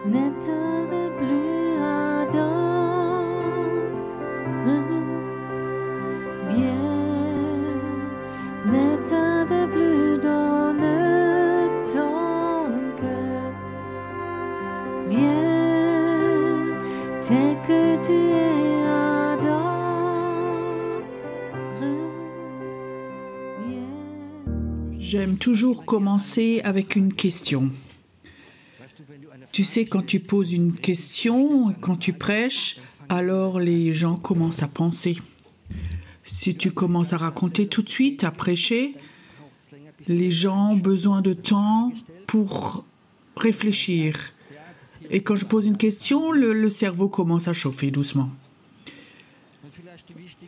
N'être plus ardent, viens, n'être plus dans ton cœur, viens, tel que tu es ardent, viens. J'aime toujours commencer avec une question. Tu sais, quand tu poses une question, quand tu prêches, alors les gens commencent à penser. Si tu commences à raconter tout de suite, à prêcher, les gens ont besoin de temps pour réfléchir. Et quand je pose une question, le cerveau commence à chauffer doucement.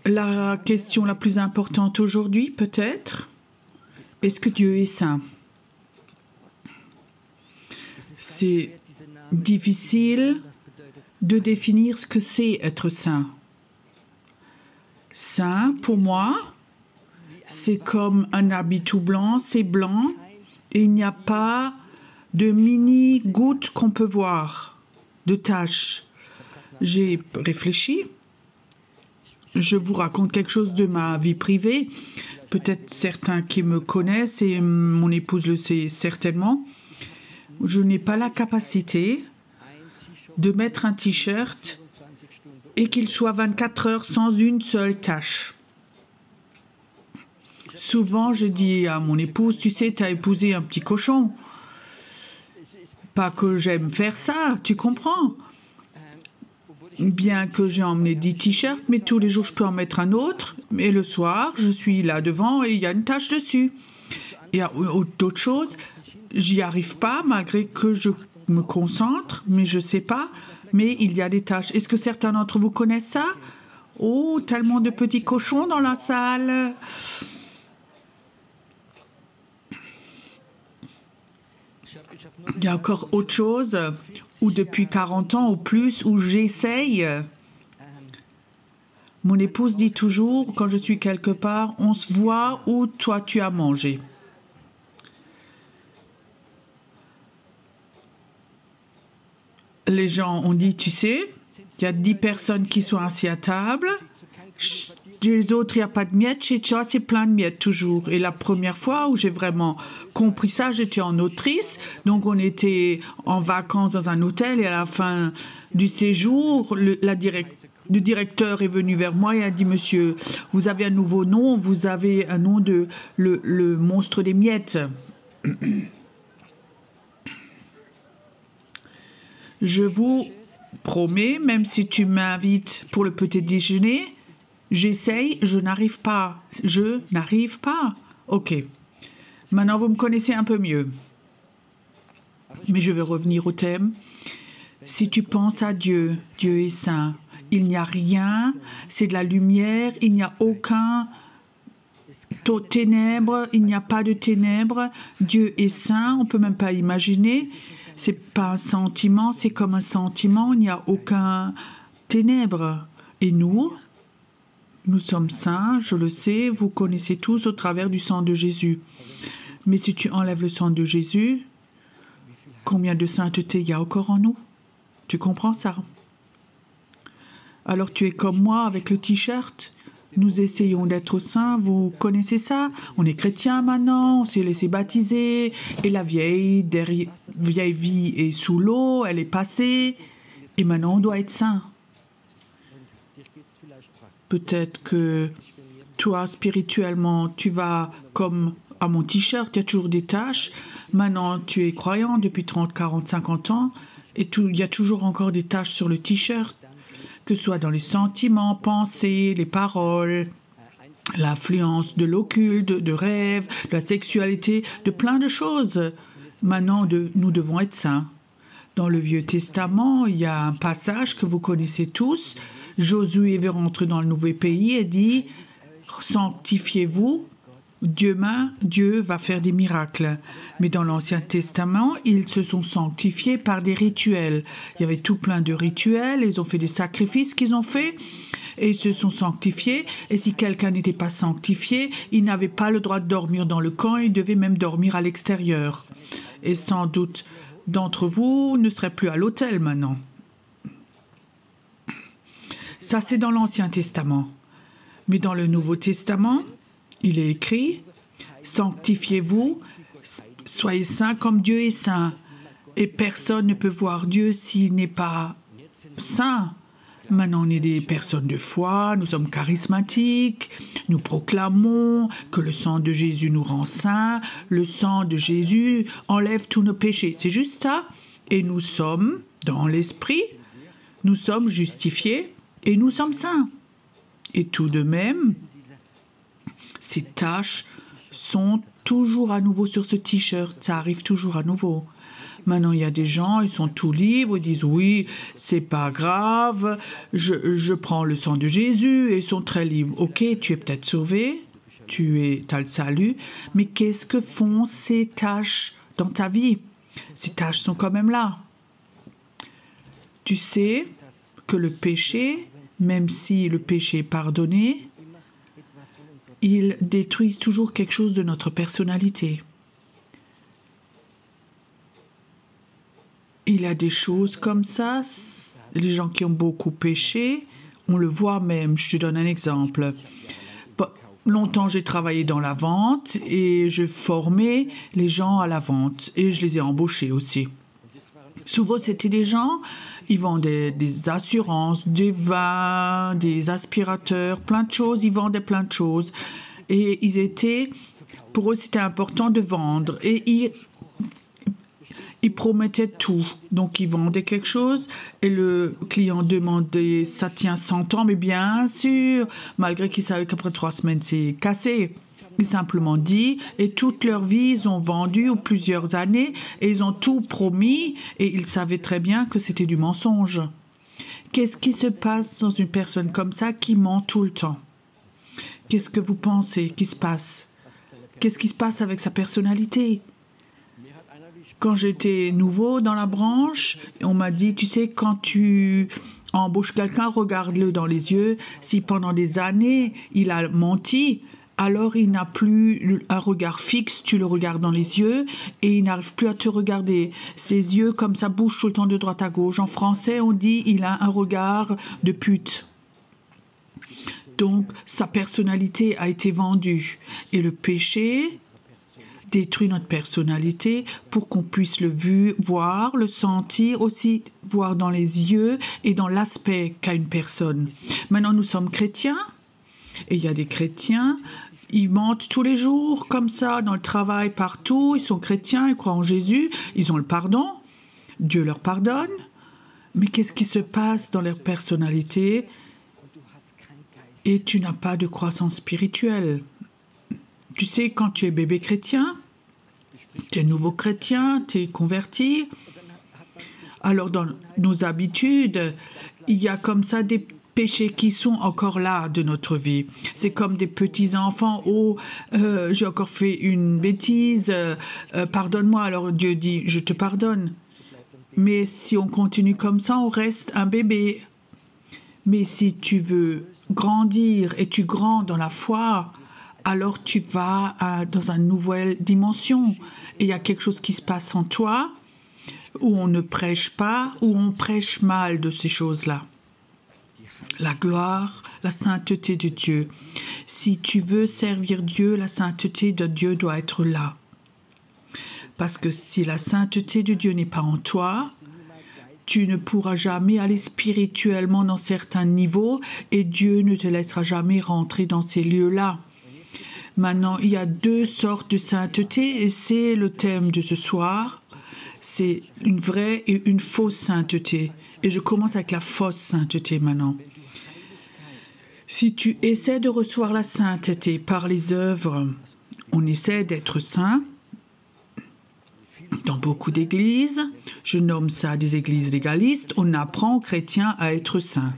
La question la plus importante aujourd'hui, peut-être, est-ce que Dieu est saint? C'est difficile de définir ce que c'est être saint. Saint, pour moi, c'est comme un habit tout blanc, c'est blanc, et il n'y a pas de mini-gouttes qu'on peut voir, de taches. J'ai réfléchi. Je vous raconte quelque chose de ma vie privée. Peut-être certains qui me connaissent, et mon épouse le sait certainement. Je n'ai pas la capacité de mettre un t-shirt et qu'il soit 24 heures sans une seule tache. Souvent, je dis à mon épouse, tu sais, tu as épousé un petit cochon. Pas que j'aime faire ça, tu comprends. Bien que j'ai emmené 10 t-shirts, mais tous les jours, je peux en mettre un autre. Et le soir, je suis là devant et il y a une tache dessus. Il y a d'autres choses. J'y arrive pas, malgré que je me concentre, mais je sais pas. Mais il y a des tâches. Est-ce que certains d'entre vous connaissent ça? Oh, tellement de petits cochons dans la salle. Il y a encore autre chose, où depuis 40 ans ou plus, où j'essaye. Mon épouse dit toujours, quand je suis quelque part, on se voit où toi tu as mangé. Les gens ont dit, tu sais, il y a 10 personnes qui sont assises à table. Les autres, il n'y a pas de miettes. Chez toi, c'est plein de miettes toujours. Et la première fois où j'ai vraiment compris ça, j'étais en Autriche. Donc, on était en vacances dans un hôtel. Et à la fin du séjour, le directeur est venu vers moi et a dit, monsieur, vous avez un nouveau nom. Vous avez un nom de le monstre des miettes. Je vous promets, même si tu m'invites pour le petit déjeuner, j'essaye, je n'arrive pas. Je n'arrive pas. Ok. Maintenant, vous me connaissez un peu mieux. Mais je vais revenir au thème. Si tu penses à Dieu, Dieu est saint. Il n'y a rien, c'est de la lumière, il n'y a aucun ténèbres, il n'y a pas de ténèbres. Dieu est saint, on ne peut même pas imaginer. C'est pas un sentiment, c'est comme un sentiment, il n'y a aucun ténèbre. Et nous sommes saints, je le sais, vous connaissez tous au travers du sang de Jésus. Mais si tu enlèves le sang de Jésus, combien de sainteté il y a encore en nous? Tu comprends ça? Alors tu es comme moi avec le t-shirt. Nous essayons d'être saints, vous connaissez ça? On est chrétien maintenant, on s'est laissé baptiser, et la vieille vie est sous l'eau, elle est passée, et maintenant on doit être saint. Peut-être que toi, spirituellement, tu vas comme à mon t-shirt, il y a toujours des taches. Maintenant, tu es croyant depuis 30, 40, 50 ans, et il y a toujours encore des taches sur le t-shirt. Que ce soit dans les sentiments, pensées, les paroles, l'influence de l'occulte, de rêves, de la sexualité, de plein de choses. Maintenant, nous devons être saints. Dans le Vieux Testament, il y a un passage que vous connaissez tous. Josué veut rentrer dans le nouveau pays et dit « Sanctifiez-vous ». Dieu va faire des miracles. Mais dans l'Ancien Testament, ils se sont sanctifiés par des rituels. Il y avait tout plein de rituels, ils ont fait des sacrifices qu'ils ont fait, et ils se sont sanctifiés. Et si quelqu'un n'était pas sanctifié, il n'avait pas le droit de dormir dans le camp, il devait même dormir à l'extérieur. Et sans doute d'entre vous ne seraient plus à l'autel maintenant. Ça, c'est dans l'Ancien Testament. Mais dans le Nouveau Testament, il est écrit « Sanctifiez-vous, soyez saints comme Dieu est saint. » Et personne ne peut voir Dieu s'il n'est pas saint. Maintenant, on est des personnes de foi, nous sommes charismatiques, nous proclamons que le sang de Jésus nous rend saints, le sang de Jésus enlève tous nos péchés. C'est juste ça. Et nous sommes, dans l'esprit, nous sommes justifiés et nous sommes saints. Et tout de même, ces tâches sont toujours à nouveau sur ce t-shirt, ça arrive toujours à nouveau. Maintenant, il y a des gens, ils sont tout libres, ils disent oui, c'est pas grave, je prends le sang de Jésus et ils sont très libres. Ok, tu es peut-être sauvé, tu as le salut, mais qu'est-ce que font ces tâches dans ta vie? Ces tâches sont quand même là. Tu sais que le péché, même si le péché est pardonné, il détruit toujours quelque chose de notre personnalité. Il y a des choses comme ça, les gens qui ont beaucoup péché, on le voit même. Je te donne un exemple. Longtemps, j'ai travaillé dans la vente et je formais les gens à la vente et je les ai embauchés aussi. Souvent, c'était des gens, ils vendaient des assurances, des vins, des aspirateurs, plein de choses, ils vendaient plein de choses. Et pour eux, c'était important de vendre. Et ils promettaient tout. Donc, ils vendaient quelque chose et le client demandait, ça tient 100 ans, mais bien sûr, malgré qu'ils savaient qu'après 3 semaines, c'est cassé. Ils simplement dit, et toute leur vie, ils ont vendu ou plusieurs années, et ils ont tout promis, et ils savaient très bien que c'était du mensonge. Qu'est-ce qui se passe dans une personne comme ça qui ment tout le temps? Qu'est-ce que vous pensez qui se passe? Qu'est-ce qui se passe avec sa personnalité? Quand j'étais nouveau dans la branche, on m'a dit, tu sais, quand tu embauches quelqu'un, regarde-le dans les yeux. Si pendant des années, il a menti, alors il n'a plus un regard fixe, tu le regardes dans les yeux et il n'arrive plus à te regarder. Ses yeux, comme ça, bougent tout le temps de droite à gauche. En français, on dit, il a un regard de pute. Donc, sa personnalité a été vendue. Et le péché détruit notre personnalité pour qu'on puisse le voir, le sentir, aussi voir dans les yeux et dans l'aspect qu'a une personne. Maintenant, nous sommes chrétiens et il y a des chrétiens, ils mentent tous les jours comme ça, dans le travail, partout. Ils sont chrétiens, ils croient en Jésus, ils ont le pardon, Dieu leur pardonne. Mais qu'est-ce qui se passe dans leur personnalité? Et tu n'as pas de croissance spirituelle. Tu sais, quand tu es bébé chrétien, tu es nouveau chrétien, tu es converti. Alors, dans nos habitudes, il y a comme ça des péchés qui sont encore là de notre vie. C'est comme des petits-enfants. Oh, j'ai encore fait une bêtise, pardonne-moi. Alors Dieu dit, je te pardonne. Mais si on continue comme ça, on reste un bébé. Mais si tu veux grandir et tu grandis dans la foi, alors tu vas dans une nouvelle dimension. Et il y a quelque chose qui se passe en toi où on ne prêche pas, où on prêche mal de ces choses-là. La gloire, la sainteté de Dieu. Si tu veux servir Dieu, la sainteté de Dieu doit être là. Parce que si la sainteté de Dieu n'est pas en toi, tu ne pourras jamais aller spirituellement dans certains niveaux et Dieu ne te laissera jamais rentrer dans ces lieux-là. Maintenant, il y a 2 sortes de sainteté et c'est le thème de ce soir. C'est une vraie et une fausse sainteté. Et je commence avec la fausse sainteté maintenant. Si tu essaies de recevoir la sainteté par les œuvres, on essaie d'être saint. Dans beaucoup d'églises, je nomme ça des églises légalistes, on apprend aux chrétiens à être saints.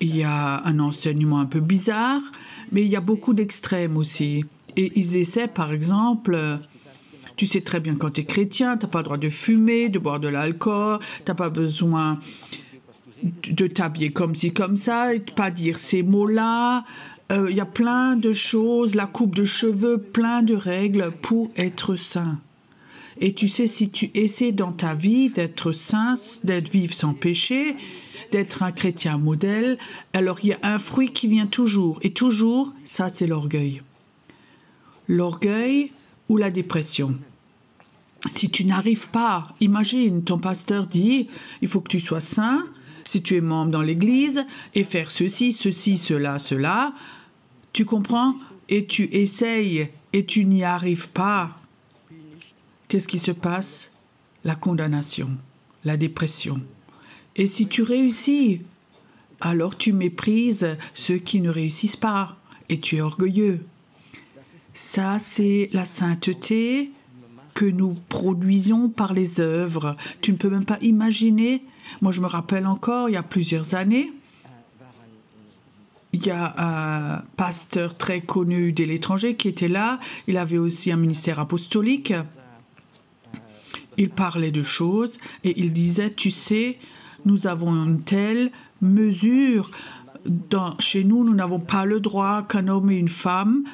Il y a un enseignement un peu bizarre, mais il y a beaucoup d'extrêmes aussi. Et ils essaient, par exemple, tu sais très bien quand tu es chrétien, tu n'as pas le droit de fumer, de boire de l'alcool, tu n'as pas besoin de t'habiller comme ci, comme ça, et de pas dire ces mots-là. Il y a plein de choses, la coupe de cheveux, plein de règles pour être saint. Et tu sais, si tu essaies dans ta vie d'être saint, d'être vivre sans péché, d'être un chrétien modèle, alors il y a un fruit qui vient toujours. Et toujours, ça c'est l'orgueil. L'orgueil ou la dépression. Si tu n'arrives pas, imagine, ton pasteur dit, il faut que tu sois saint, si tu es membre dans l'église, et faire ceci, ceci, cela, cela, tu comprends? Et tu essayes, et tu n'y arrives pas. Qu'est-ce qui se passe? La condamnation, la dépression. Et si tu réussis, alors tu méprises ceux qui ne réussissent pas, et tu es orgueilleux. Ça, c'est la sainteté que nous produisons par les œuvres. Tu ne peux même pas imaginer. Moi, je me rappelle encore, il y a plusieurs années, il y a un pasteur très connu de l'étranger qui était là. Il avait aussi un ministère apostolique. Il parlait de choses et il disait, tu sais, nous avons une telle mesure. Chez nous, nous n'avons pas le droit qu'un homme et une femme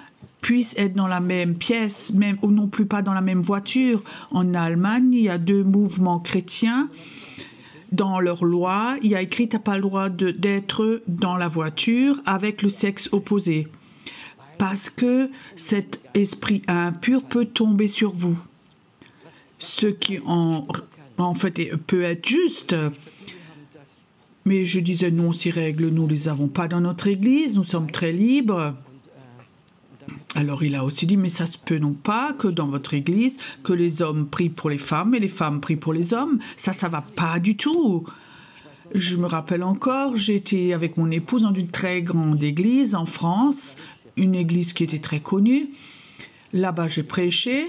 puissent être dans la même pièce, même, ou non plus pas dans la même voiture. En Allemagne, il y a 2 mouvements chrétiens. Dans leur loi, il y a écrit « tu n'as pas le droit d'être dans la voiture avec le sexe opposé ». Parce que cet esprit impur peut tomber sur vous. Ce qui en fait peut être juste. Mais je disais non, ces règles, nous ne les avons pas dans notre église, nous sommes très libres. Alors il a aussi dit, mais ça se peut non pas que dans votre église, que les hommes prient pour les femmes et les femmes prient pour les hommes. Ça va pas du tout. Je me rappelle encore, j'étais avec mon épouse dans une très grande église en France, une église qui était très connue. Là-bas, j'ai prêché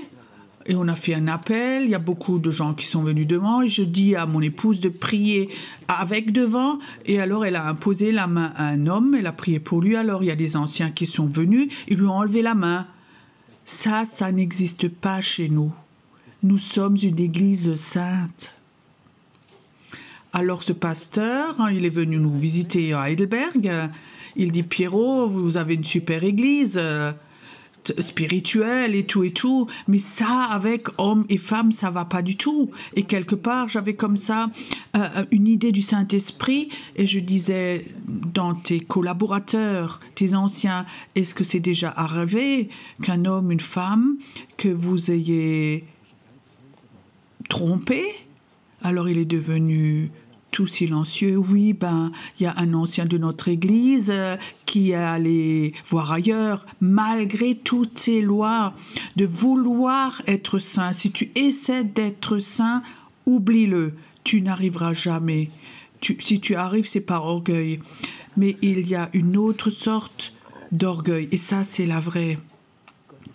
et on a fait un appel. Il y a beaucoup de gens qui sont venus devant et je dis à mon épouse de prier avec devant. Et alors, elle a imposé la main à un homme, elle a prié pour lui. Alors, il y a des anciens qui sont venus, ils lui ont enlevé la main. Ça n'existe pas chez nous. Nous sommes une église sainte. Alors, ce pasteur, il est venu nous visiter à Heidelberg. Il dit, Pierrot, vous avez une super église spirituelle et tout, mais ça, avec hommes et femmes, ça va pas du tout. Et quelque part, j'avais comme ça une idée du Saint-Esprit et je disais, dans tes collaborateurs, tes anciens, est-ce que c'est déjà arrivé qu'un homme, une femme, que vous ayez trompé? Alors il est devenu tout silencieux. Oui, il y a un ancien de notre église qui est allé voir ailleurs, malgré toutes ces lois, de vouloir être saint. Si tu essaies d'être saint, oublie-le, tu n'arriveras jamais. Si tu arrives, c'est par orgueil. Mais il y a une autre sorte d'orgueil, et ça, c'est la vraie.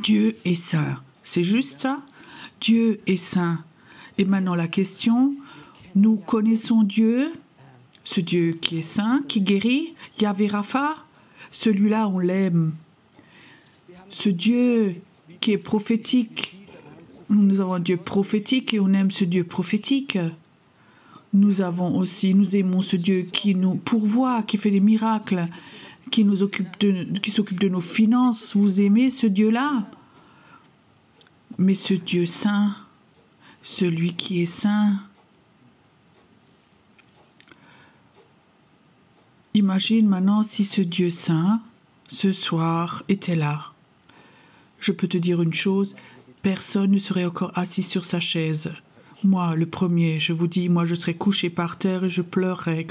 Dieu est saint. C'est juste ça? Dieu est saint. Et maintenant, la question... Nous connaissons Dieu, ce Dieu qui est saint, qui guérit, Yahvé Rapha, celui-là on l'aime. Ce Dieu qui est prophétique, nous avons un Dieu prophétique et on aime ce Dieu prophétique. Nous aimons ce Dieu qui nous pourvoit, qui fait des miracles, qui s'occupe de nos finances. Vous aimez ce Dieu-là? Mais ce Dieu saint, celui qui est saint, imagine maintenant si ce Dieu saint, ce soir, était là. Je peux te dire une chose, personne ne serait encore assis sur sa chaise. Moi, le premier, je vous dis, moi je serais couché par terre et je pleurerais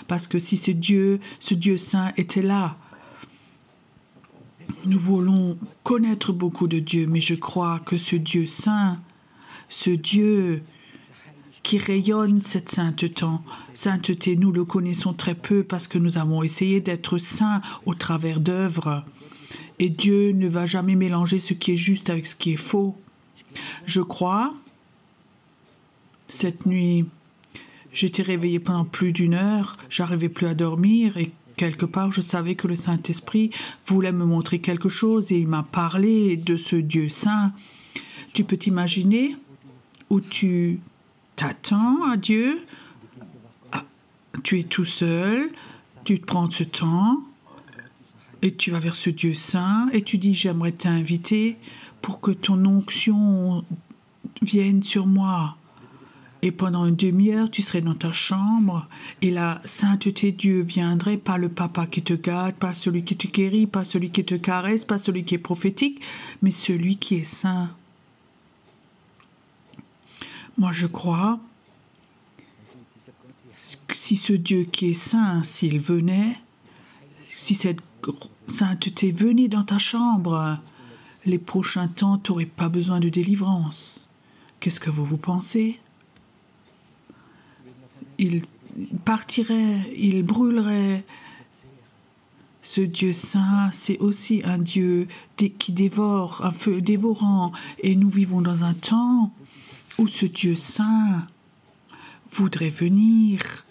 parce que si ce Dieu saint était là, nous voulons connaître beaucoup de Dieu, mais je crois que ce Dieu saint, ce Dieu qui rayonne cette sainteté, nous le connaissons très peu parce que nous avons essayé d'être saints au travers d'œuvres. Et Dieu ne va jamais mélanger ce qui est juste avec ce qui est faux. Je crois, cette nuit, j'étais réveillée pendant plus d'1 heure, j'arrivais plus à dormir et quelque part je savais que le Saint-Esprit voulait me montrer quelque chose et il m'a parlé de ce Dieu saint. Tu peux t'imaginer où tu t'attends à Dieu, tu es tout seul, tu te prends ce temps et tu vas vers ce Dieu saint et tu dis j'aimerais t'inviter pour que ton onction vienne sur moi. Et pendant une demi-heure, tu serais dans ta chambre et la sainteté de Dieu viendrait, pas le papa qui te gâte, pas celui qui te guérit, pas celui qui te caresse, pas celui qui est prophétique, mais celui qui est saint. Moi, je crois que si ce Dieu qui est saint, s'il venait, si cette sainteté venait dans ta chambre, les prochains temps, tu n'aurais pas besoin de délivrance. Qu'est-ce que vous pensez ? Il partirait, il brûlerait. Ce Dieu saint, c'est aussi un Dieu qui dévore, un feu dévorant. Et nous vivons dans un temps où ce Dieu saint voudrait venir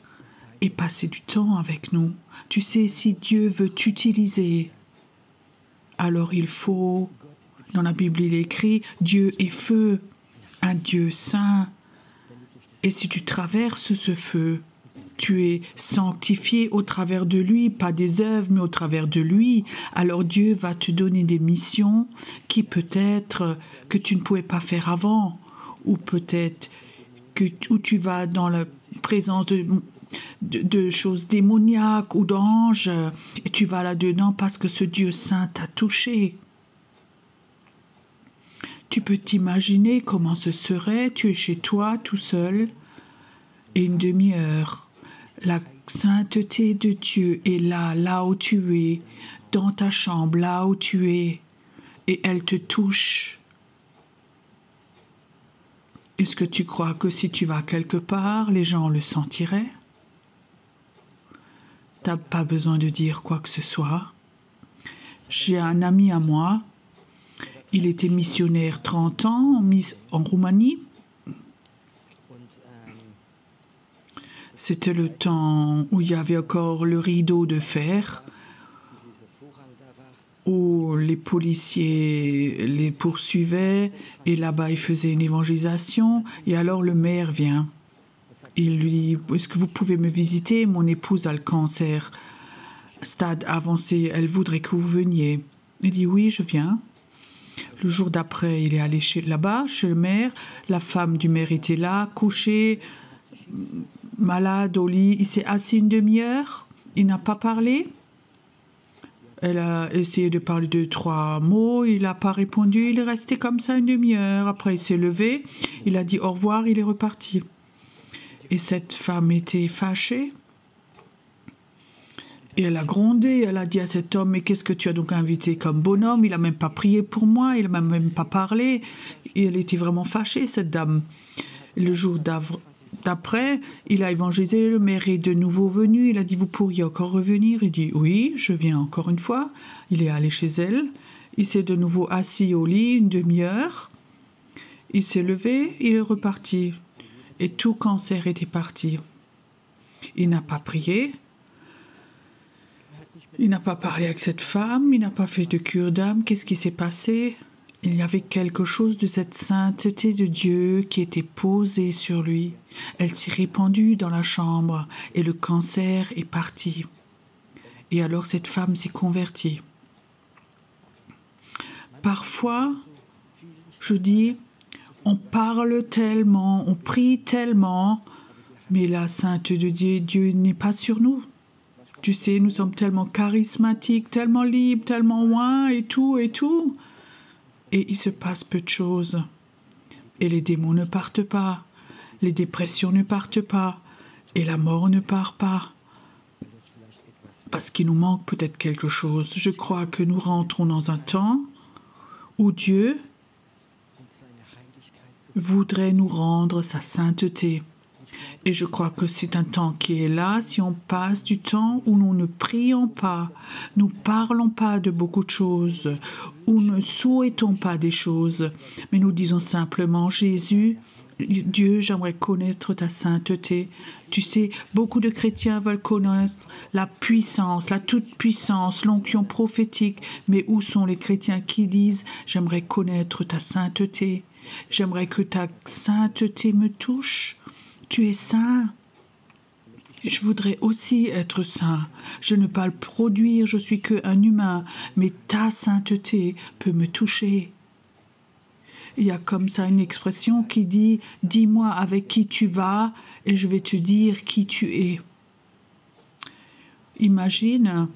et passer du temps avec nous. Tu sais, si Dieu veut t'utiliser, alors il faut, dans la Bible il est écrit, Dieu est feu, un Dieu saint. Et si tu traverses ce feu, tu es sanctifié au travers de lui, pas des œuvres, mais au travers de lui. Alors Dieu va te donner des missions qui peut-être que tu ne pouvais pas faire avant, ou peut-être où tu vas dans la présence de choses démoniaques ou d'anges, et tu vas là-dedans parce que ce Dieu saint t'a touché. Tu peux t'imaginer comment ce serait, tu es chez toi tout seul, et une demi-heure, la sainteté de Dieu est là où tu es, dans ta chambre, là où tu es, et elle te touche. Est-ce que tu crois que si tu vas quelque part, les gens le sentiraient ? Tu n'as pas besoin de dire quoi que ce soit. J'ai un ami à moi, il était missionnaire 30 ans en Roumanie. C'était le temps où il y avait encore le rideau de fer, où les policiers les poursuivaient, et là-bas ils faisaient une évangélisation, et alors le maire vient. Il lui dit « Est-ce que vous pouvez me visiter ? Mon épouse a le cancer, stade avancé, elle voudrait que vous veniez. » Il dit « Oui, je viens. » Le jour d'après, il est allé là-bas, chez le maire. La femme du maire était là, couchée, malade au lit. Il s'est assis une demi-heure, il n'a pas parlé. Elle a essayé de parler 2-3 mots, il n'a pas répondu, il est resté comme ça une demi-heure. Après, il s'est levé, il a dit au revoir, il est reparti. Et cette femme était fâchée. Et elle a grondé, elle a dit à cet homme « Mais qu'est-ce que tu as donc invité comme bonhomme ? Il n'a même pas prié pour moi, il n'a même pas parlé. » Et elle était vraiment fâchée, cette dame. Le jour d'après, il a évangélisé, le maire est de nouveau venu, il a dit « Vous pourriez encore revenir ?» Il dit « Oui, je viens encore une fois. » Il est allé chez elle, il s'est de nouveau assis au lit une demi-heure, il s'est levé, il est reparti. Et tout cancer était parti. Il n'a pas prié, il n'a pas parlé avec cette femme, il n'a pas fait de cure d'âme. Qu'est-ce qui s'est passé ? Il y avait quelque chose de cette sainteté de Dieu qui était posée sur lui. Elle s'est répandue dans la chambre et le cancer est parti. Et alors cette femme s'est convertie. Parfois, je dis, on parle tellement, on prie tellement, mais la sainteté de Dieu n'est pas sur nous. Tu sais, nous sommes tellement charismatiques, tellement libres, tellement loin et tout. Et il se passe peu de choses. Et les démons ne partent pas. Les dépressions ne partent pas. Et la mort ne part pas. Parce qu'il nous manque peut-être quelque chose. Je crois que nous rentrons dans un temps où Dieu voudrait nous rendre sa sainteté. Et je crois que c'est un temps qui est là, si on passe du temps où nous ne prions pas, nous parlons pas de beaucoup de choses, où nous ne souhaitons pas des choses, mais nous disons simplement, Jésus, Dieu, j'aimerais connaître ta sainteté. Tu sais, beaucoup de chrétiens veulent connaître la puissance, la toute-puissance, l'onction prophétique, mais où sont les chrétiens qui disent, j'aimerais connaître ta sainteté, j'aimerais que ta sainteté me touche. Tu es saint. Je voudrais aussi être saint. Je ne peux pas le produire, je suis qu'un humain, mais ta sainteté peut me toucher. Il y a comme ça une expression qui dit « Dis-moi avec qui tu vas et je vais te dire qui tu es ». Imagine,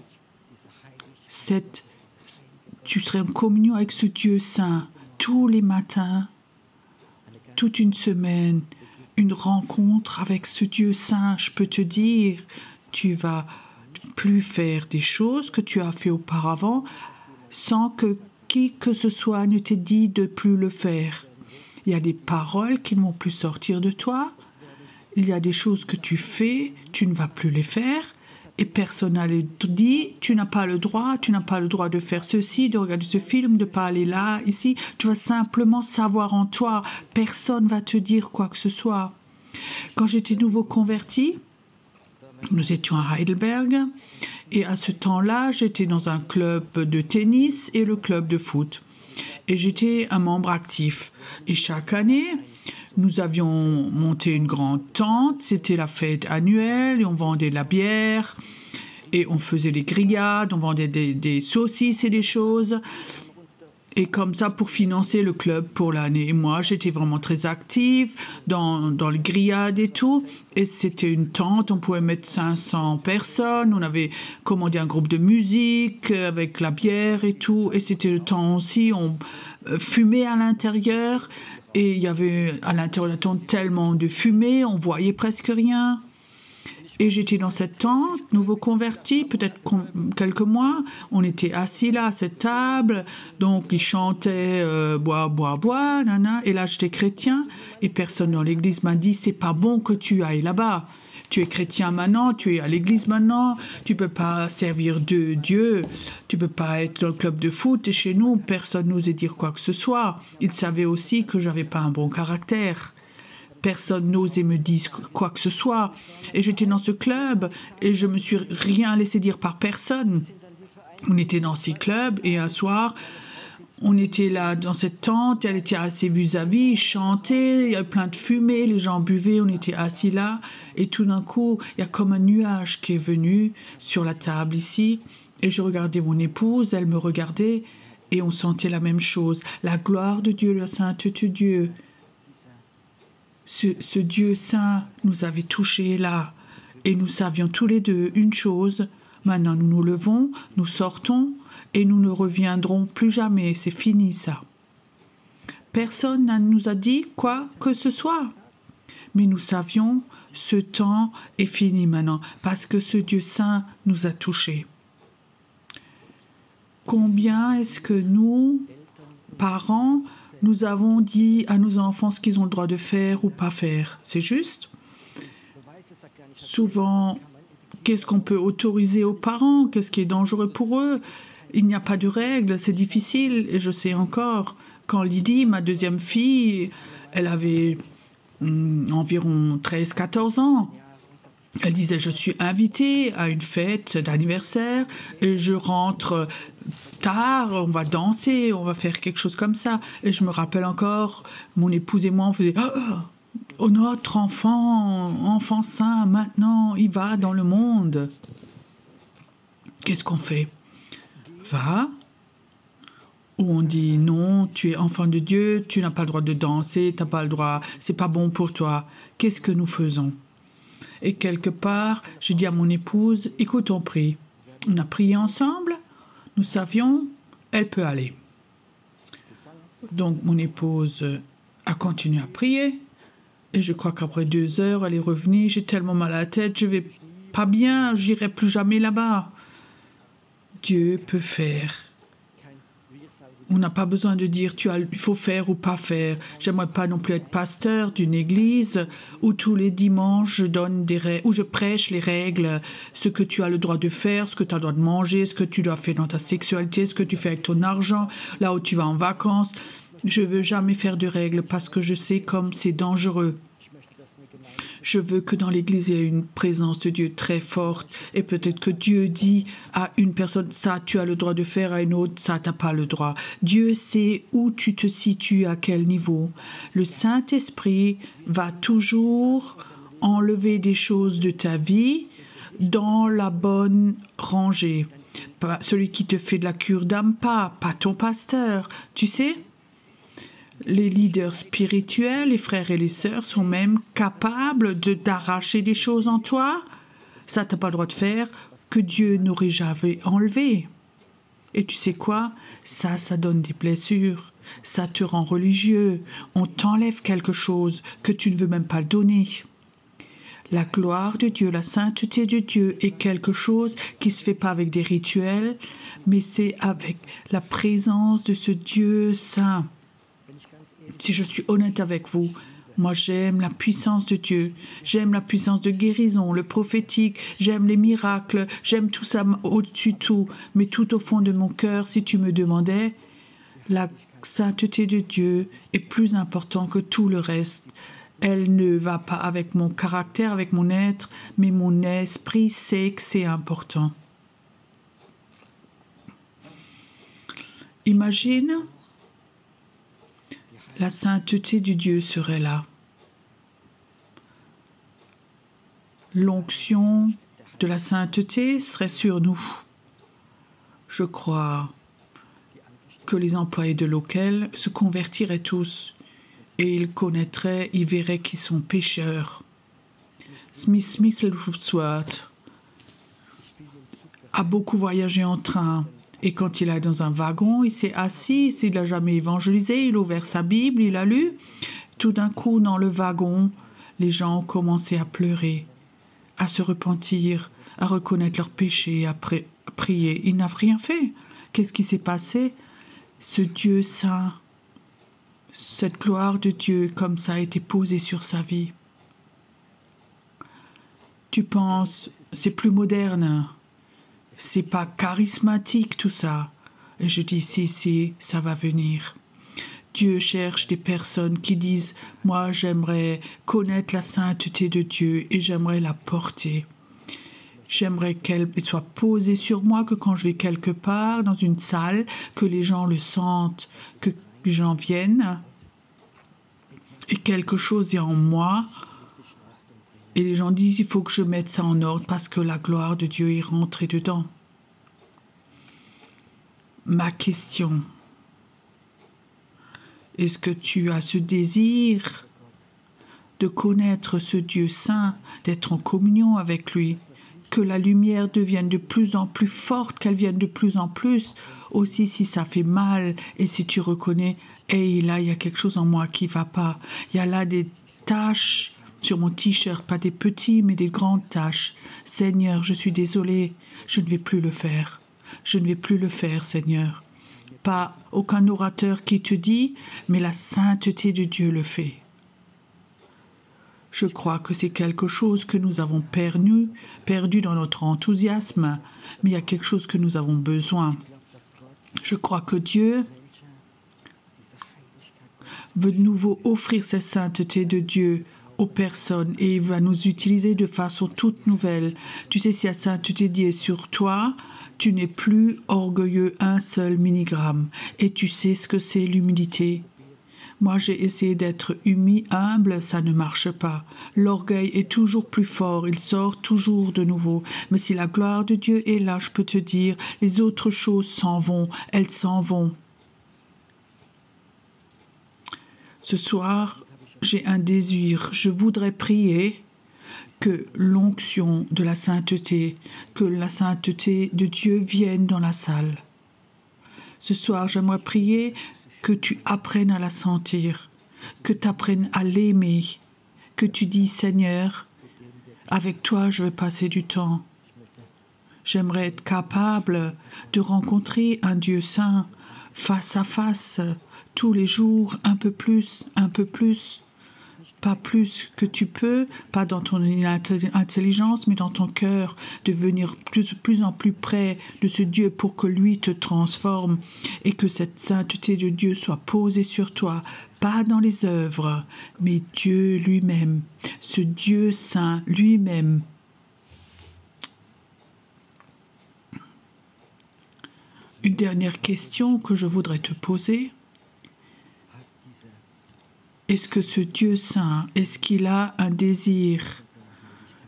tu serais en communion avec ce Dieu saint tous les matins, toute une semaine, une rencontre avec ce Dieu saint. Je peux te dire, tu vas plus faire des choses que tu as fait auparavant sans que qui que ce soit ne t'ait dit de plus le faire. Il y a des paroles qui ne vont plus sortir de toi. Il y a des choses que tu fais, tu ne vas plus les faire. Et personne n'a dit, tu n'as pas le droit de faire ceci, de regarder ce film, de ne pas aller là, ici. Tu vas simplement savoir en toi. Personne ne va te dire quoi que ce soit. Quand j'étais nouveau converti, nous étions à Heidelberg. Et à ce temps-là, j'étais dans un club de tennis et le club de foot. Et j'étais un membre actif. Et chaque année, nous avions monté une grande tente, c'était la fête annuelle, et on vendait de la bière, et on faisait des grillades, on vendait des saucisses et des choses, et comme ça pour financer le club pour l'année. Et moi, j'étais vraiment très active dans les grillades et tout, et c'était une tente, on pouvait mettre 500 personnes, on avait commandé un groupe de musique avec la bière et tout, et c'était le temps aussi, on fumait à l'intérieur. Et il y avait à l'intérieur de la tente tellement de fumée, on voyait presque rien. Et j'étais dans cette tente, nouveau converti, peut-être quelques mois. On était assis là à cette table, donc ils chantaient bois, bois, bois, nana. Et là j'étais chrétien, et personne dans l'église m'a dit c'est pas bon que tu ailles là-bas. Tu es chrétien maintenant, tu es à l'église maintenant, tu peux pas servir de Dieu, tu peux pas être dans le club de foot, et chez nous, personne n'osait dire quoi que ce soit. Ils savaient aussi que j'avais pas un bon caractère. Personne n'osait me dire quoi que ce soit. Et j'étais dans ce club, et je me suis rien laissé dire par personne. On était dans ces clubs, et un soir, on était là dans cette tente, elle était assise vis-à-vis, chantait, il y avait plein de fumée, les gens buvaient, on était assis là, et tout d'un coup, il y a comme un nuage qui est venu sur la table ici, et je regardais mon épouse, elle me regardait, et on sentait la même chose. La gloire de Dieu, la sainteté de Dieu. Ce Dieu saint nous avait touchés là, et nous savions tous les deux une chose, maintenant nous nous levons, nous sortons, et nous ne reviendrons plus jamais, c'est fini ça. Personne ne nous a dit quoi que ce soit. Mais nous savions, ce temps est fini maintenant, parce que ce Dieu saint nous a touchés. Combien est-ce que nous, parents, nous avons dit à nos enfants ce qu'ils ont le droit de faire ou pas faire? C'est juste? Souvent, qu'est-ce qu'on peut autoriser aux parents? Qu'est-ce qui est dangereux pour eux? Il n'y a pas de règles, c'est difficile. Et je sais encore, quand Lydie, ma deuxième fille, elle avait environ 13-14 ans, elle disait, je suis invitée à une fête d'anniversaire, et je rentre tard, on va danser, on va faire quelque chose comme ça. Et je me rappelle encore, mon épouse et moi, on faisait « Oh, notre enfant saint, maintenant, il va dans le monde. » Qu'est-ce qu'on fait? Va, où on dit non, tu es enfant de Dieu, tu n'as pas le droit de danser, tu n'as pas le droit, c'est pas bon pour toi. Qu'est-ce que nous faisons? Et quelque part, j'ai dit à mon épouse, écoute, on prie. On a prié ensemble, nous savions, elle peut aller. Donc mon épouse a continué à prier, et je crois qu'après 2 heures, elle est revenue, j'ai tellement mal à la tête, je vais pas bien, j'irai plus jamais là-bas. Dieu peut faire. On n'a pas besoin de dire il faut faire ou pas faire. J'aimerais pas non plus être pasteur d'une église où tous les dimanches je donne où je prêche les règles, ce que tu as le droit de faire, ce que tu as le droit de manger, ce que tu dois faire dans ta sexualité, ce que tu fais avec ton argent, là où tu vas en vacances. Je veux jamais faire de règles parce que je sais comme c'est dangereux. Je veux que dans l'Église, il y ait une présence de Dieu très forte. Et peut-être que Dieu dit à une personne, ça, tu as le droit de faire, à une autre, ça, tu n'as pas le droit. Dieu sait où tu te situes, à quel niveau. Le Saint-Esprit va toujours enlever des choses de ta vie dans la bonne rangée. Pas celui qui te fait de la cure d'âme, pas ton pasteur. Tu sais, les leaders spirituels, les frères et les sœurs, sont même capables d'arracher des choses en toi. Ça, tu n'as pas le droit de faire, que Dieu n'aurait jamais enlevé. Et tu sais quoi? Ça donne des blessures. Ça te rend religieux. On t'enlève quelque chose que tu ne veux même pas donner. La gloire de Dieu, la sainteté de Dieu est quelque chose qui ne se fait pas avec des rituels, mais c'est avec la présence de ce Dieu saint. Si je suis honnête avec vous, moi j'aime la puissance de Dieu, j'aime la puissance de guérison, le prophétique, j'aime les miracles, j'aime tout ça au-dessus de tout, mais tout au fond de mon cœur, si tu me demandais, la sainteté de Dieu est plus importante que tout le reste. Elle ne va pas avec mon caractère, avec mon être, mais mon esprit sait que c'est important. Imagine, la sainteté de Dieu serait là. L'onction de la sainteté serait sur nous. Je crois que les employés de l'hôtel se convertiraient tous et ils connaîtraient, ils verraient qu'ils sont pécheurs. Smith Wigglesworth a beaucoup voyagé en train. Et quand il est dans un wagon, il s'est assis, s'il n'a jamais évangélisé, il a ouvert sa Bible, il a lu. Tout d'un coup, dans le wagon, les gens ont commencé à pleurer, à se repentir, à reconnaître leurs péchés, à prier. Il n'a rien fait. Qu'est-ce qui s'est passé? Ce Dieu saint, cette gloire de Dieu, comme ça a été posée sur sa vie. Tu penses, c'est plus moderne. C'est pas charismatique tout ça. Et je dis si, ça va venir. Dieu cherche des personnes qui disent « Moi, j'aimerais connaître la sainteté de Dieu et j'aimerais la porter. J'aimerais qu'elle soit posée sur moi, que quand je vais quelque part, dans une salle, que les gens le sentent, que les gens viennent et quelque chose est en moi. Et les gens disent, il faut que je mette ça en ordre parce que la gloire de Dieu est rentrée dedans. » Ma question, est-ce que tu as ce désir de connaître ce Dieu saint, d'être en communion avec lui, que la lumière devienne de plus en plus forte, qu'elle vienne de plus en plus, aussi si ça fait mal et si tu reconnais, hey, là, il y a quelque chose en moi qui ne va pas. Il y a là des taches sur mon t-shirt, pas des petits, mais des grandes taches. Seigneur, je suis désolée, je ne vais plus le faire. Je ne vais plus le faire, Seigneur. Pas aucun orateur qui te dit, mais la sainteté de Dieu le fait. Je crois que c'est quelque chose que nous avons perdu dans notre enthousiasme, mais il y a quelque chose que nous avons besoin. Je crois que Dieu veut de nouveau offrir cette sainteté de Dieu aux personnes et il va nous utiliser de façon toute nouvelle. Tu sais, si la sainteté de Dieu est sur toi, tu n'es plus orgueilleux un seul milligramme. Et tu sais ce que c'est l'humilité. Moi, j'ai essayé d'être humble, ça ne marche pas. L'orgueil est toujours plus fort, il sort toujours de nouveau. Mais si la gloire de Dieu est là, je peux te dire, les autres choses s'en vont, elles s'en vont. Ce soir, j'ai un désir, je voudrais prier que l'onction de la sainteté, que la sainteté de Dieu vienne dans la salle. Ce soir, j'aimerais prier que tu apprennes à la sentir, que tu apprennes à l'aimer, que tu dis « Seigneur, avec toi, je veux passer du temps. J'aimerais être capable de rencontrer un Dieu saint, face à face, tous les jours, un peu plus, pas plus que tu peux, pas dans ton intelligence, mais dans ton cœur, de venir plus en plus près de ce Dieu pour que lui te transforme et que cette sainteté de Dieu soit posée sur toi, pas dans les œuvres, mais Dieu lui-même, ce Dieu saint lui-même. Une dernière question que je voudrais te poser. Est-ce que ce Dieu saint, est-ce qu'il a un désir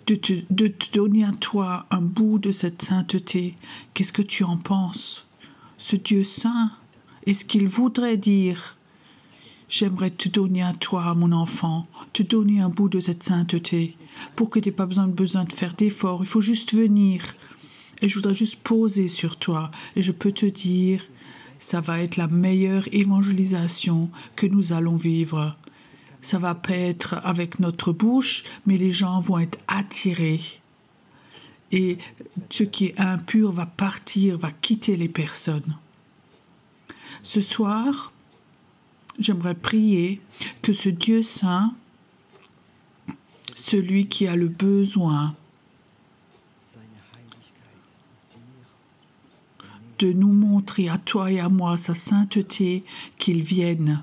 de te donner à toi un bout de cette sainteté? Qu'est-ce que tu en penses? Ce Dieu saint, est-ce qu'il voudrait dire J'aimerais te donner à toi, mon enfant, te donner un bout de cette sainteté pour que tu n'aies pas besoin de faire d'efforts. Il faut juste venir. Et je voudrais juste poser sur toi. Et je peux te dire, ça va être la meilleure évangélisation que nous allons vivre. Ça va pas être avec notre bouche, mais les gens vont être attirés. Et ce qui est impur va partir, va quitter les personnes. Ce soir, j'aimerais prier que ce Dieu saint, celui qui a le besoin de nous montrer à toi et à moi sa sainteté, qu'il vienne.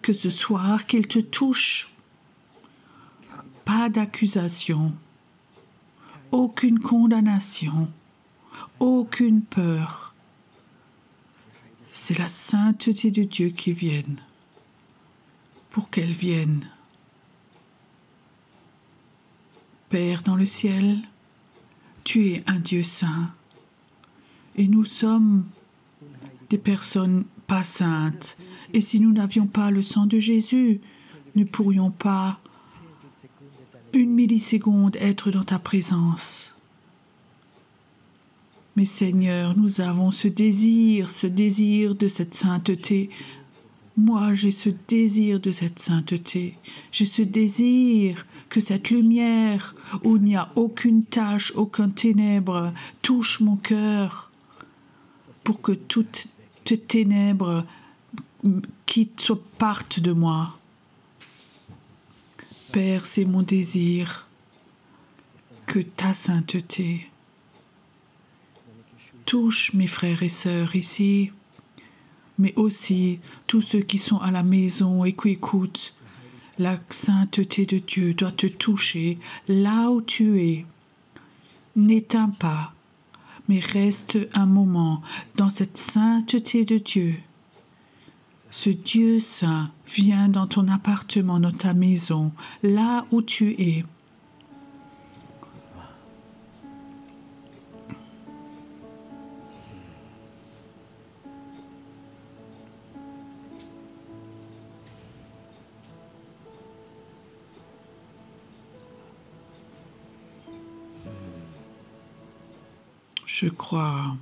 Que ce soir, qu'il te touche. Pas d'accusation, aucune condamnation, aucune peur. C'est la sainteté de Dieu qui vienne. Pour qu'elle vienne. Père dans le ciel, tu es un Dieu saint. Et nous sommes des personnes pas saintes. Et si nous n'avions pas le sang de Jésus, nous ne pourrions pas une milliseconde être dans ta présence. Mais Seigneur, nous avons ce désir de cette sainteté. Moi, j'ai ce désir de cette sainteté. J'ai ce désir que cette lumière, où il n'y a aucune tache, aucun ténèbre, touche mon cœur, pour que toutes tes ténèbres partent de moi. Père, c'est mon désir que ta sainteté touche mes frères et sœurs ici, mais aussi tous ceux qui sont à la maison et qui écoutent. La sainteté de Dieu doit te toucher là où tu es. N'éteins pas, mais reste un moment dans cette sainteté de Dieu. Ce Dieu saint vient dans ton appartement, dans ta maison, là où tu es. Je crois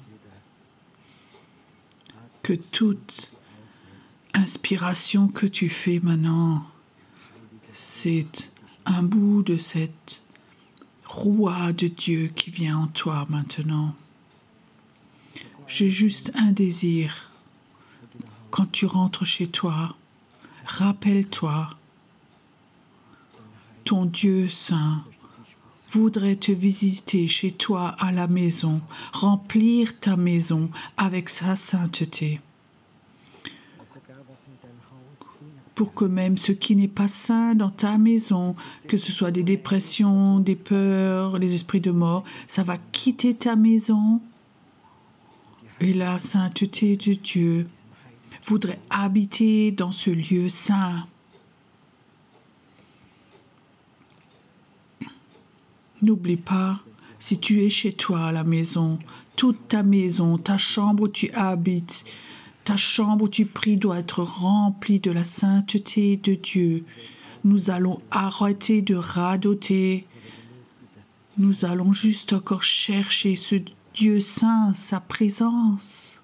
que toute inspiration que tu fais maintenant, c'est un bout de cette roi de Dieu qui vient en toi maintenant. J'ai juste un désir. Quand tu rentres chez toi, rappelle-toi, ton Dieu saint voudrait te visiter chez toi à la maison, remplir ta maison avec sa sainteté. Pour que même ce qui n'est pas saint dans ta maison, que ce soit des dépressions, des peurs, les esprits de mort, ça va quitter ta maison. Et la sainteté de Dieu voudrait habiter dans ce lieu saint. N'oublie pas, si tu es chez toi à la maison, toute ta maison, ta chambre où tu habites, ta chambre où tu pries doit être remplie de la sainteté de Dieu. Nous allons arrêter de radoter. Nous allons juste encore chercher ce Dieu saint, sa présence.